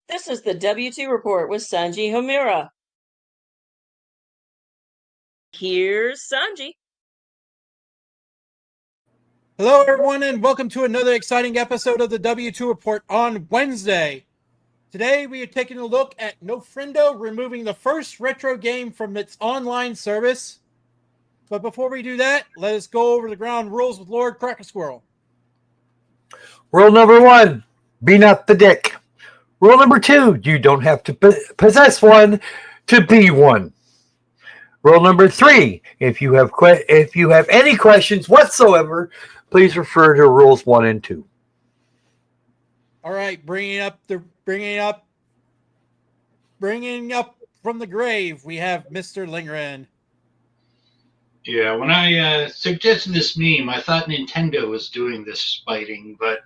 This is the W2 Report with Sanji Homura. Here's Sanji. Hello, everyone, and welcome to another exciting episode of the W2 Report on Wednesday. Today, we are taking a look at Nofriendo removing the first retro game from its online service. But before we do that, let us go over the ground rules with Lord Cracker Squirrel. Rule number 1, be not the dick. Rule number 2, you don't have to possess one to be one. Rule number 3, if you have any questions whatsoever, please refer to rules 1 and 2. All right, bringing up from the grave, we have Mr. Lindgren. Yeah, when I suggested this meme, I thought Nintendo was doing this spiting, but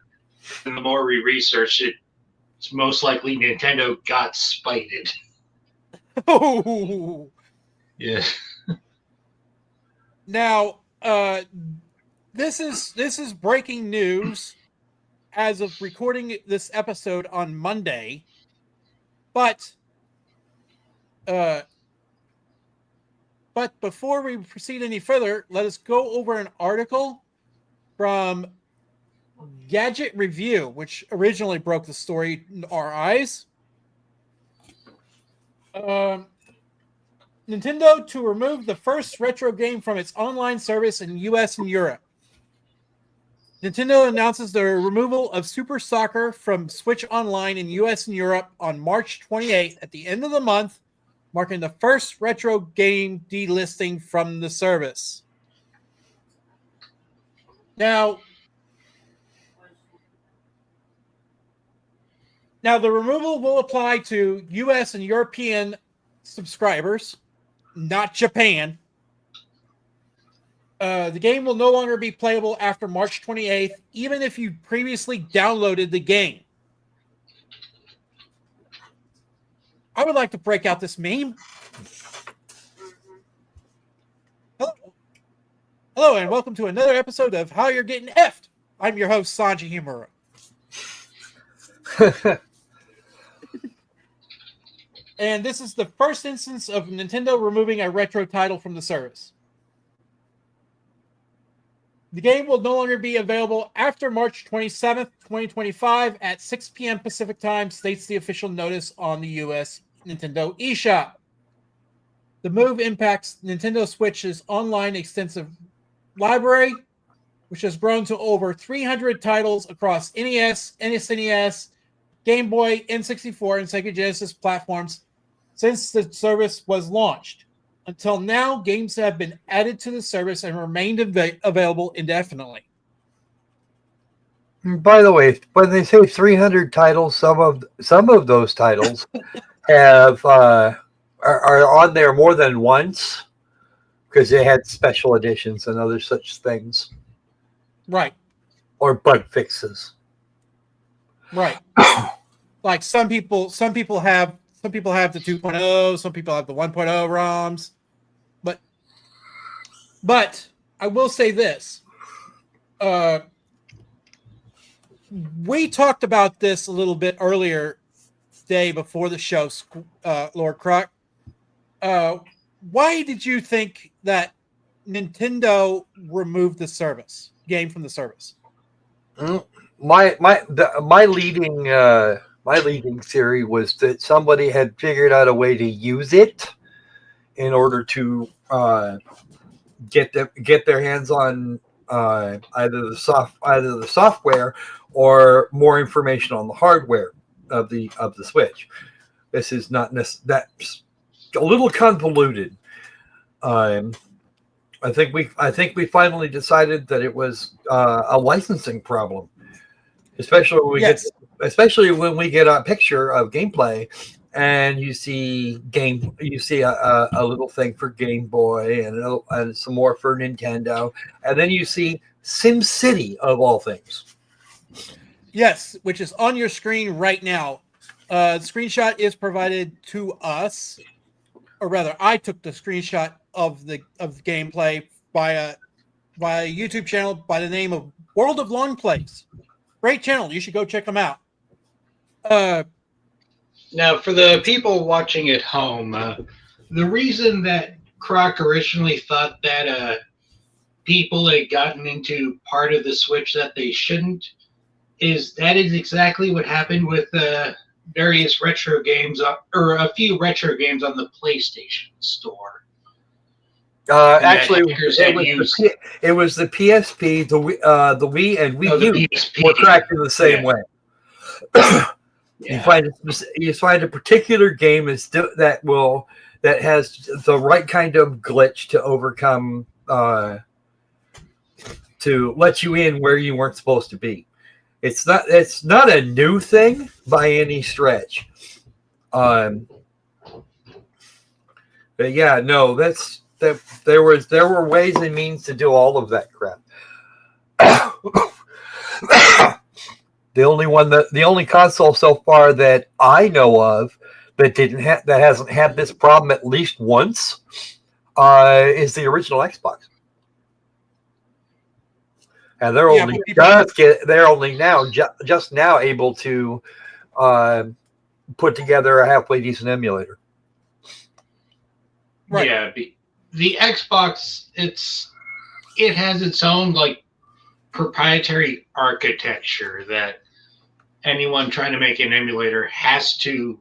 the more we researched it, it's most likely Nintendo got spited. Oh, Yeah. Now, this is breaking news as of recording this episode on Monday, but before we proceed any further, let us go over an article from Gadget Review, which originally broke the story in our eyes. Nintendo to remove the first retro game from its online service in US and Europe. Nintendo announces the removal of Super Soccer from Switch Online in US and Europe on March 28th at the end of the month, marking the first retro game delisting from the service. Now, the removal will apply to US and European subscribers, not Japan. The game will no longer be playable after March 28th, even if you previously downloaded the game. I would like to break out this meme. Hello, and welcome to another episode of How You're Getting Effed. I'm your host, Sanji Homura. And this is the first instance of Nintendo removing a retro title from the service. The game will no longer be available after March 27th, 2025 at 6 p.m. Pacific Time, states the official notice on the US Nintendo eShop. The move impacts Nintendo Switch's online extensive library, which has grown to over 300 titles across NES, SNES, Game Boy, N64, and Sega Genesis platforms since the service was launched. Until now, games have been added to the service and remained available indefinitely. By the way, when they say 300 titles, some of those titles have are on there more than once because they had special editions and other such things. Right. Or bug fixes. Right. Like some people have the 2.0, some people have the 1.0 ROMs. But I will say this. We talked about this a little bit earlier today before the show, Lord Croc. Why did you think that Nintendo removed the game from the service? My leading theory was that somebody had figured out a way to use it in order to get their hands on either the software or more information on the hardware of the Switch. This is not that's a little convoluted. I think we finally decided that it was a licensing problem, especially when we get a picture of gameplay and you see a little thing for Game Boy and some more for Nintendo, and then you see SimCity of all things. Yes, which is on your screen right now. The screenshot is provided to us, or rather, I took the screenshot of the gameplay via a YouTube channel by the name of World of Long Plays. Great channel. You should go check them out. Now, for the people watching at home, the reason that Croc originally thought that people had gotten into part of the Switch that they shouldn't is exactly what happened with various retro games, or a few retro games on the PlayStation Store. Actually, it was the PSP, the Wii, and Wii U were cracked in the same way. You find a particular game that has the right kind of glitch to overcome to let you in where you weren't supposed to be. It's not a new thing by any stretch. But yeah, no, there were ways and means to do all of that crap. The only console so far that I know of that hasn't had this problem at least once is the original Xbox. And they're only just now able to put together a halfway decent emulator. Right. Yeah, the Xbox, it has its own proprietary architecture that anyone trying to make an emulator has to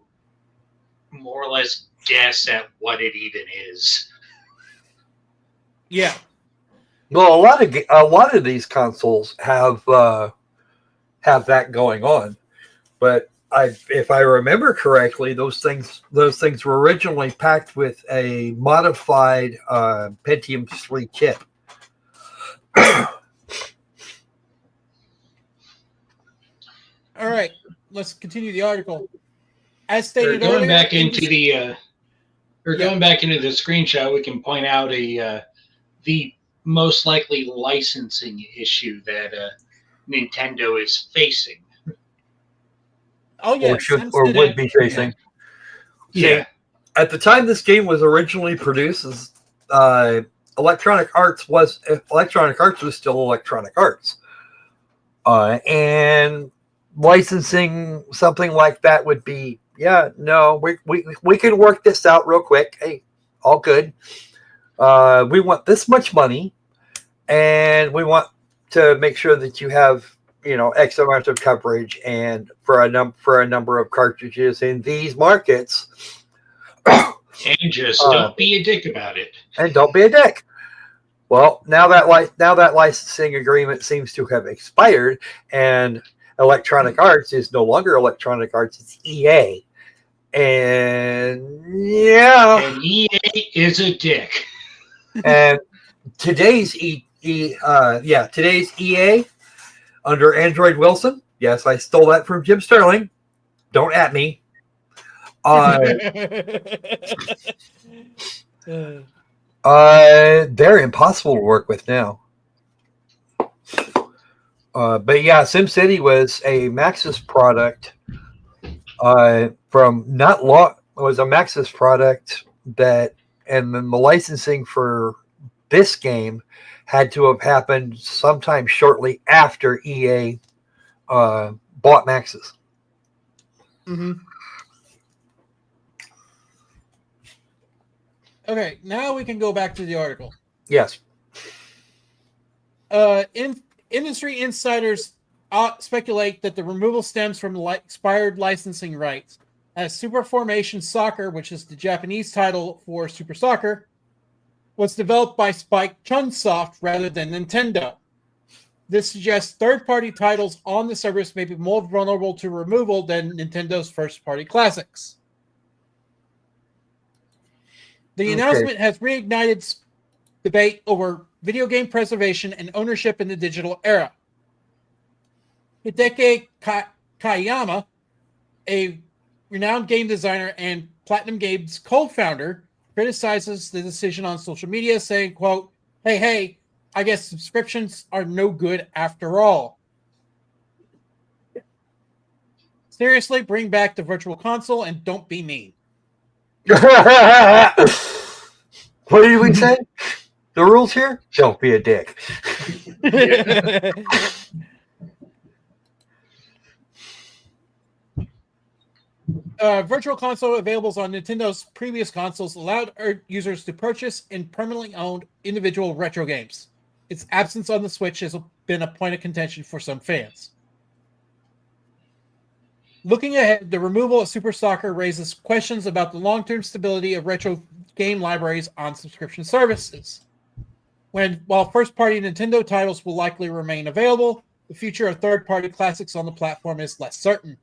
more or less guess at what it even is. Yeah. Well, a lot of these consoles have that going on, but if I remember correctly, those things were originally packed with a modified Pentium 3 chip. All right, let's continue the article. As stated going earlier, back into the screenshot, we can point out the most likely licensing issue that Nintendo is facing. Oh yeah, or would be facing. Yeah. At the time this game was originally produced, Electronic Arts was still Electronic Arts, and licensing something like that would be we can work this out real quick. Hey, all good. We want this much money, and we want to make sure that you have X amount of coverage and for a number of cartridges in these markets. And just don't be a dick about it. And don't be a dick. Well, now that licensing agreement seems to have expired, and Electronic Arts is no longer Electronic Arts; it's EA. And EA is a dick. And today's EA under Android Wilson. Yes, I stole that from Jim Sterling. Don't at me. They're impossible to work with now. But yeah, SimCity was a Maxis product. Was a Maxis product that, and then the licensing for this game had to have happened sometime shortly after EA bought Maxis. Mm-hmm. Okay, now we can go back to the article. Yes. Industry insiders speculate that the removal stems from expired licensing rights, as Super Formation Soccer, which is the Japanese title for Super Soccer, was developed by Spike Chunsoft rather than Nintendo. This suggests third-party titles on the service may be more vulnerable to removal than Nintendo's first-party classics. The announcement has reignited debate over video game preservation and ownership in the digital era. Hideki Kayama, a renowned game designer and Platinum Games co-founder, criticizes the decision on social media, saying, quote, hey, I guess subscriptions are no good after all. Seriously, bring back the Virtual Console and don't be mean. What did we say? The rules here? Don't be a dick. Virtual Console available on Nintendo's previous consoles allowed users to purchase and permanently own individual retro games. Its absence on the Switch has been a point of contention for some fans. Looking ahead, the removal of Super Soccer raises questions about the long-term stability of retro game libraries on subscription services. While first-party Nintendo titles will likely remain available, the future of third-party classics on the platform is less certain.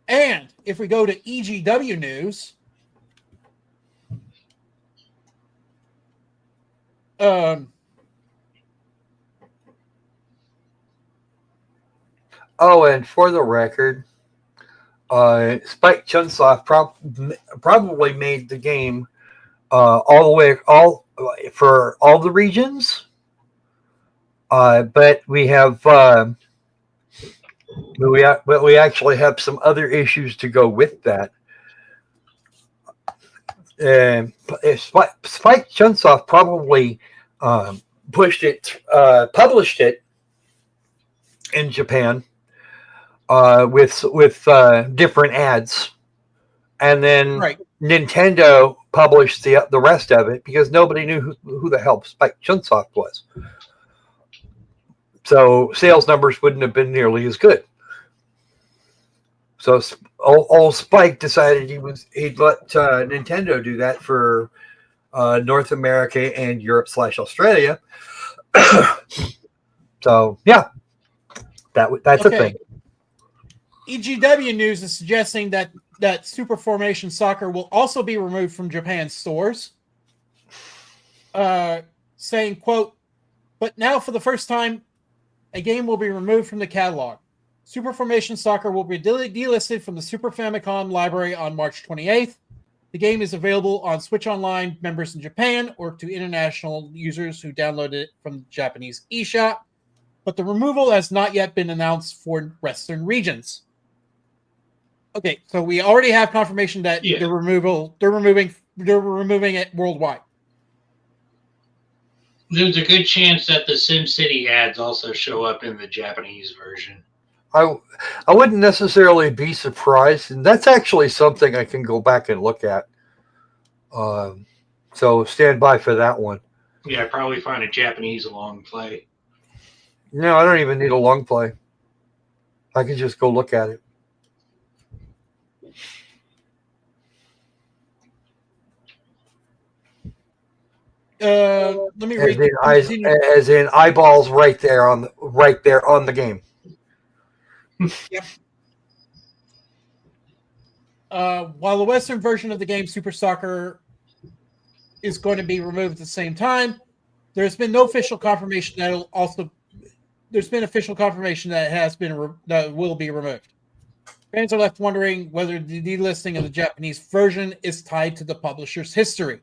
And if we go to EGW news, and for the record, Spike Chunsoft probably made the game all for all the regions, but we actually have some other issues to go with that. Spike Chunsoft probably published it in Japan with different ads, and then Nintendo published the rest of it because nobody knew who the hell Spike Chunsoft was. So sales numbers wouldn't have been nearly as good. So old Spike decided he'd let Nintendo do that for North America and Europe/Australia. So yeah, that's a thing. EGW News is suggesting that Super Formation Soccer will also be removed from Japan's stores, saying, quote, "But now for the first time, a game will be removed from the catalog. Super Formation Soccer will be delisted from the Super Famicom library on March 28th. The game is available on Switch Online members in Japan or to international users who download it from the Japanese eShop, but the removal has not yet been announced for Western regions." Okay, so we already have confirmation that they're removing it worldwide. There's a good chance that the SimCity ads also show up in the Japanese version. I wouldn't necessarily be surprised, and that's actually something I can go back and look at. So stand by for that one. Yeah, probably find a Japanese long play. No, I don't even need a long play. I can just go look at it. Let me read. As in eyeballs right there on the game. Yep. While the Western version of the game Super Soccer is going to be removed at the same time, there's been no official confirmation that it'll also. There's been official confirmation that it has been that will be removed. Fans are left wondering whether the delisting of the Japanese version is tied to the publisher's history.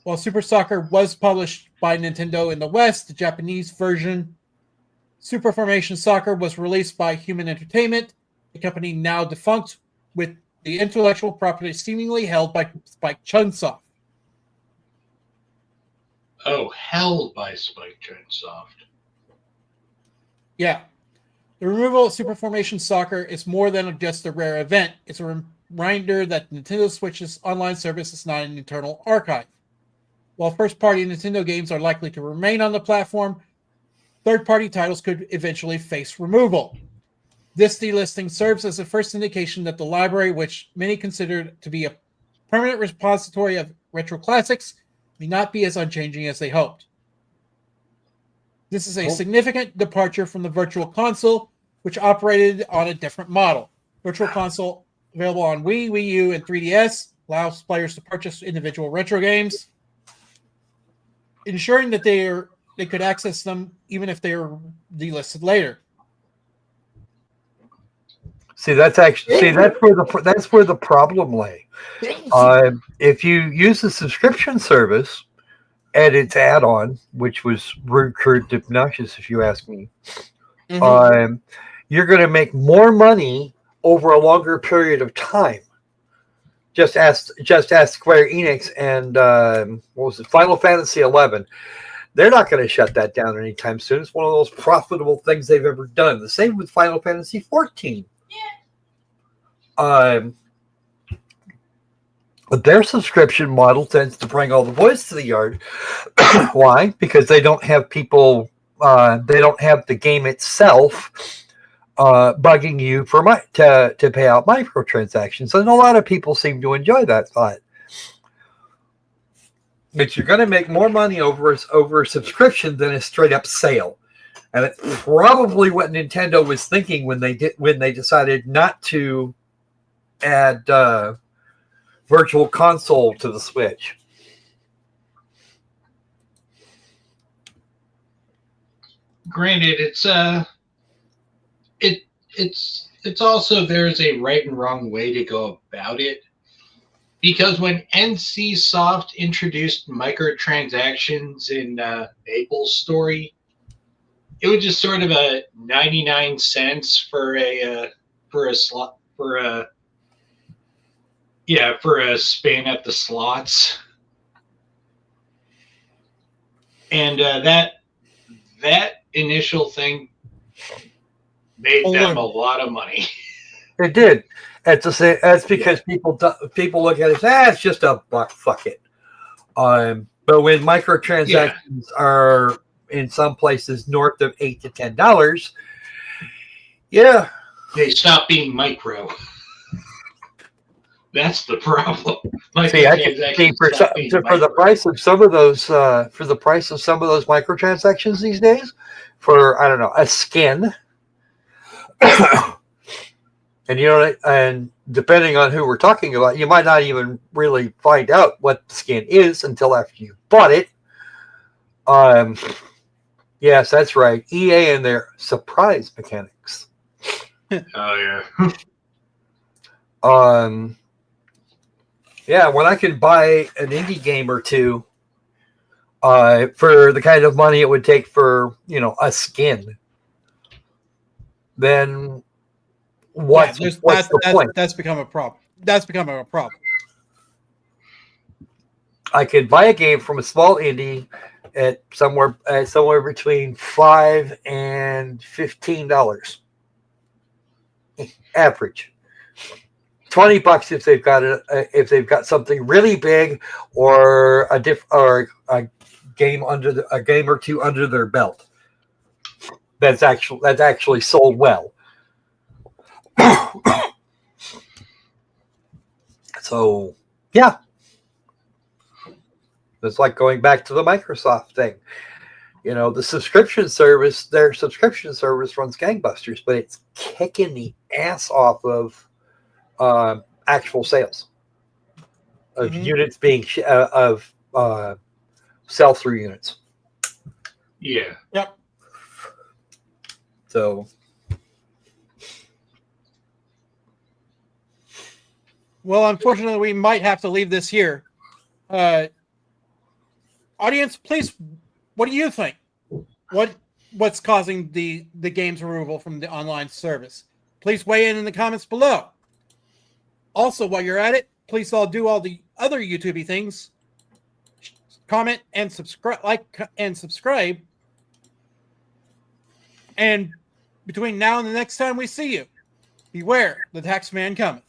While Super Soccer was published by Nintendo in the West, the Japanese version, Super Formation Soccer, was released by Human Entertainment, a company now defunct, with the intellectual property seemingly held by Spike Chunsoft. Oh, held by Spike Chunsoft. Yeah. The removal of Super Formation Soccer is more than just a rare event. It's a reminder that Nintendo Switch's online service is not an internal archive. While first-party Nintendo games are likely to remain on the platform, third-party titles could eventually face removal. This delisting serves as a first indication that the library, which many consider to be a permanent repository of retro classics, may not be as unchanging as they hoped. This is a significant departure from the Virtual Console, which operated on a different model. Virtual Console, available on Wii, Wii U, and 3DS, allows players to purchase individual retro games, ensuring that they could access them even if they are delisted later. That's where the problem lay. If you use the subscription service and its add-on, which was recurred obnoxious, if you ask me, you're going to make more money over a longer period of time. Just ask Square Enix and what was it, Final Fantasy XI. They're not going to shut that down anytime soon. It's one of those profitable things they've ever done. The same with Final Fantasy 14. But their subscription model tends to bring all the boys to the yard. Why? Because they don't have people. They don't have the game itself bugging you for to pay out microtransactions, and a lot of people seem to enjoy that thought. But you're going to make more money over a subscription than a straight up sale, and it's probably what Nintendo was thinking when they decided not to add Virtual Console to the Switch. Granted, it's also there's a right and wrong way to go about it. Because when NCSoft introduced microtransactions in Maple's story, it was just sort of a 99 cents for a spin at the slots, and that initial thing made them a lot of money. It did. That's because people look at it as, it's just a buck, fuck it. But when microtransactions are in some places north of $8 to $10, they stop being micro. That's the problem. See, I can see for the price of some of those microtransactions these days, for I don't know, a skin. And and depending on who we're talking about, you might not even really find out what the skin is until after you bought it. Yes, that's right. EA and their surprise mechanics. Oh yeah. When I can buy an indie game or two, for the kind of money it would take for a skin, then. What's the point? That's become a problem. That's becoming a problem. I could buy a game from a small indie at somewhere between $5 and $15 average. $20 if they've got something really big or a game a game or two under their belt. That's actually sold well. So, yeah. It's like going back to the Microsoft thing. The subscription service, their subscription service runs gangbusters, but it's kicking the ass off of actual sales of units being sell-through units. Yeah. Yep. So. Well, unfortunately, we might have to leave this here. Audience, please, what do you think? What's causing the game's removal from the online service? Please weigh in the comments below. Also, while you're at it, please do all the other YouTubey things. Comment and subscribe, like and subscribe. And between now and the next time we see you, beware, the tax man cometh.